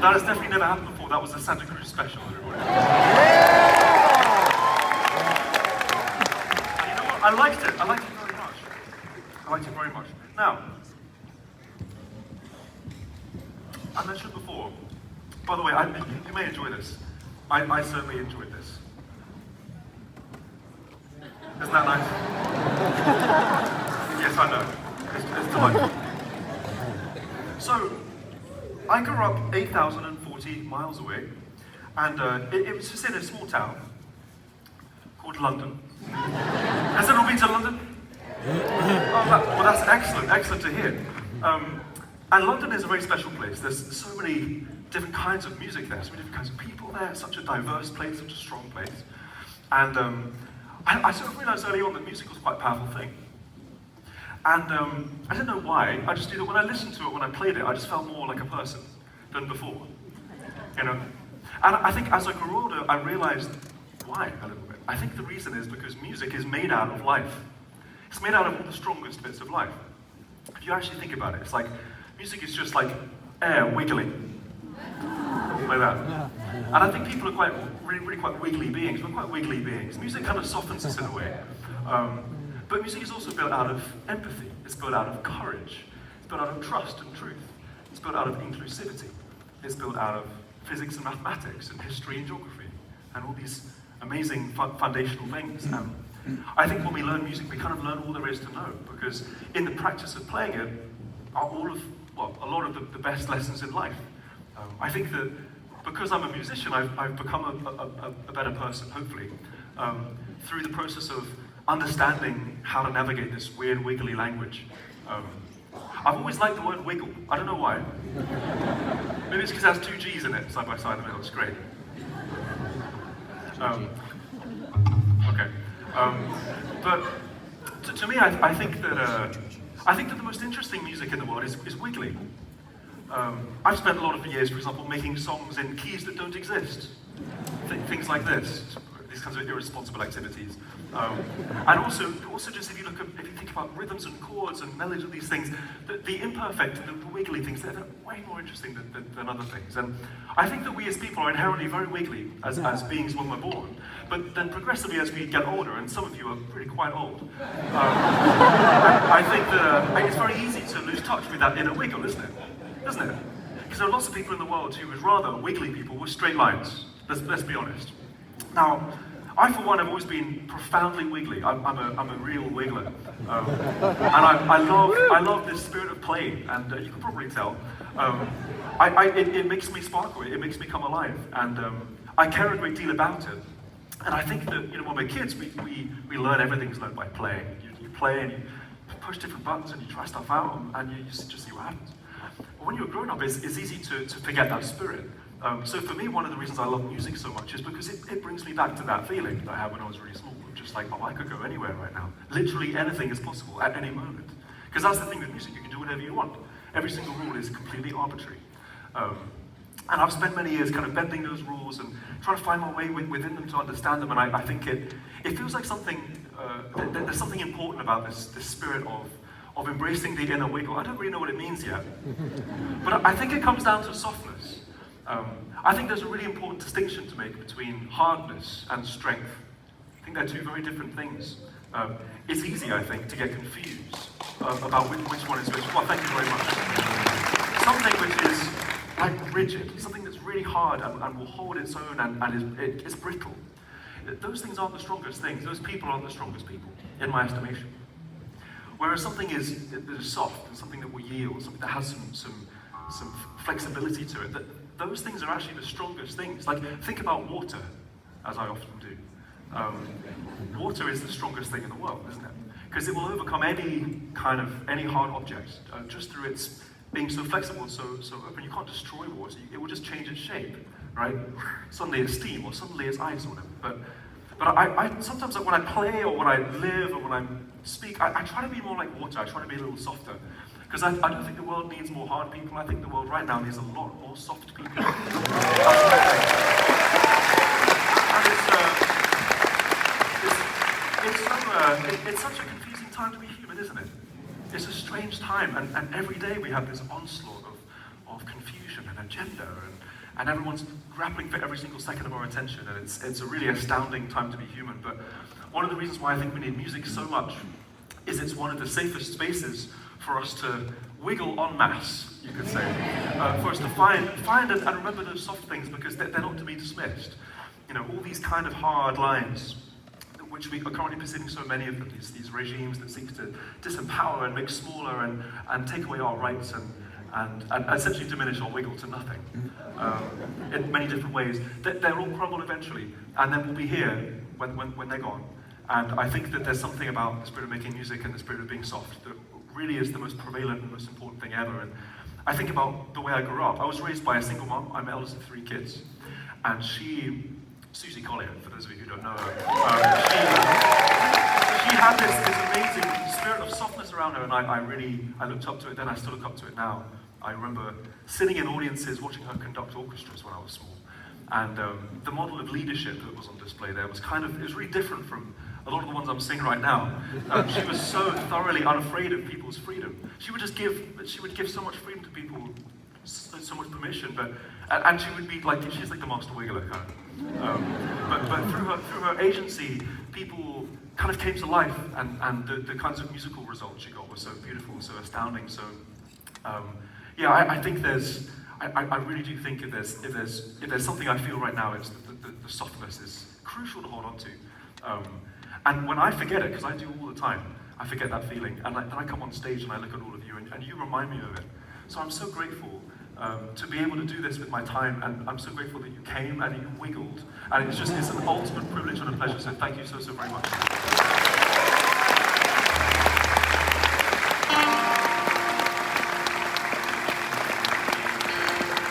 that has definitely never happened before. That was the Santa Cruz special, everybody. And you know what? I liked it. I liked it very much. I liked it very much. Now, I mentioned before, by the way, you may enjoy this. I certainly enjoyed this. Isn't that nice? Yes, I know. It's delightful. So, I grew up 8,040 miles away, and it was just in a small town called London. Has anyone been to London? Well, that's excellent to hear. And London is a very special place. There's so many different kinds of music there, so many different kinds of people there. It's such a diverse place, such a strong place. And I sort of realized early on that music was quite a powerful thing. And I didn't know why. I just knew that when I listened to it, when I played it, I just felt more like a person than before. You know? And I think as I grew older, I realized why a little bit. I think the reason is because music is made out of life. It's made out of all the strongest bits of life. If you actually think about it, it's like music is just like air wiggling. Like that. And I think people are really quite wiggly beings. We're quite wiggly beings. Music kind of softens us in a way. But music is also built out of empathy. It's built out of courage. It's built out of trust and truth. It's built out of inclusivity. It's built out of physics and mathematics and history and geography and all these amazing foundational things. I think when we learn music, we kind of learn all there is to know, because in the practice of playing it are a lot of the best lessons in life. I think that because I'm a musician, I've become a better person, hopefully, through the process of understanding how to navigate this weird wiggly language. I've always liked the word wiggle. I don't know why. Maybe it's because it has two G's in it, side by side in the middle. It's great. Okay. But to me, I think that the most interesting music in the world is wiggly. I've spent a lot of years, for example, making songs in keys that don't exist. Things like this. These kinds of irresponsible activities. And also just if you think about rhythms and chords and melodies of these things, the imperfect, the wiggly things, they're way more interesting than other things. And I think that we as people are inherently very wiggly as beings when we're born. But then progressively as we get older, and some of you are really quite old, I think that it's very easy to lose touch with that inner wiggle, isn't it? Isn't it? Because there are lots of people in the world who would rather wiggly people with straight lines. Let's be honest. Now, I, for one, have always been profoundly wiggly. I'm a real wiggler, and I love this spirit of playing. And you can probably tell. It makes me sparkle. It makes me come alive, and I care a great deal about it. And I think that when we're kids, we learn everything's learned by playing. You play and you push different buttons and you try stuff out, and you just see what happens. But when you're grown up, it's easy to forget that spirit. So for me, one of the reasons I love music so much is because it brings me back to that feeling that I had when I was really small. Just like, I could go anywhere right now. Literally anything is possible at any moment. Because that's the thing with music, you can do whatever you want. Every single rule is completely arbitrary. And I've spent many years kind of bending those rules and trying to find my way within them to understand them. And I think it feels like something, there's something important about this spirit of embracing the inner wiggle. I don't really know what it means yet. But I think it comes down to softness. I think there's a really important distinction to make between hardness and strength. I think they're two very different things. It's easy, I think, to get confused about which one is which. Well, thank you very much. Something which is like rigid, something that's really hard and will hold its own and is brittle. Those things aren't the strongest things. Those people aren't the strongest people, in my estimation. Whereas something that is soft and something that will yield, something that has some flexibility to it, those things are actually the strongest things. Like, think about water, as I often do. Water is the strongest thing in the world, isn't it? Because it will overcome any hard object just through its being so flexible and so open. You can't destroy water, it will just change its shape, right? Suddenly it's steam, or suddenly it's ice, or whatever. But I sometimes, when I play, or when I live, or when I speak, I try to be more like water. I try to be a little softer. Because I don't think the world needs more hard people. I think the world right now needs a lot more soft people. And it's such a confusing time to be human, isn't it? It's a strange time, and every day we have this onslaught of of confusion and agenda, and everyone's grappling for every single second of our attention, and it's a really astounding time to be human. But one of the reasons why I think we need music so much is it's one of the safest spaces for us to wiggle en masse, you could say, for us to find and remember those soft things, because they're not to be dismissed. You know, all these kind of hard lines, which we are currently perceiving so many of them, these regimes that seek to disempower and make smaller and take away our rights and essentially diminish our wiggle to nothing in many different ways. They'll all crumble eventually, and then we'll be here when they're gone. And I think that there's something about the spirit of making music and the spirit of being soft that really is the most prevalent and most important thing ever. And I think about the way I grew up. I was raised by a single mom. I'm eldest of 3 kids, and Susie Collier, for those of you who don't know her, she had this amazing spirit of softness around her, and I looked up to it then, I still look up to it now. I remember sitting in audiences watching her conduct orchestras when I was small, and the model of leadership that was on display there was it was really different from a lot of the ones I'm seeing right now. She was so thoroughly unafraid of people's freedom. She would give so much freedom to people, so much permission, and she would be she's like the master wiggler kind of. But through her agency, people kind of came to life, and the kinds of musical results she got were so beautiful, so astounding. So I think I really do think if there's something I feel right now, it's the softness is crucial to hold on to. And when I forget it, because I do all the time, I forget that feeling, and then I come on stage and I look at all of you, and you remind me of it. So I'm so grateful to be able to do this with my time, and I'm so grateful that you came and you wiggled, and it's an ultimate privilege and a pleasure, so thank you so very much.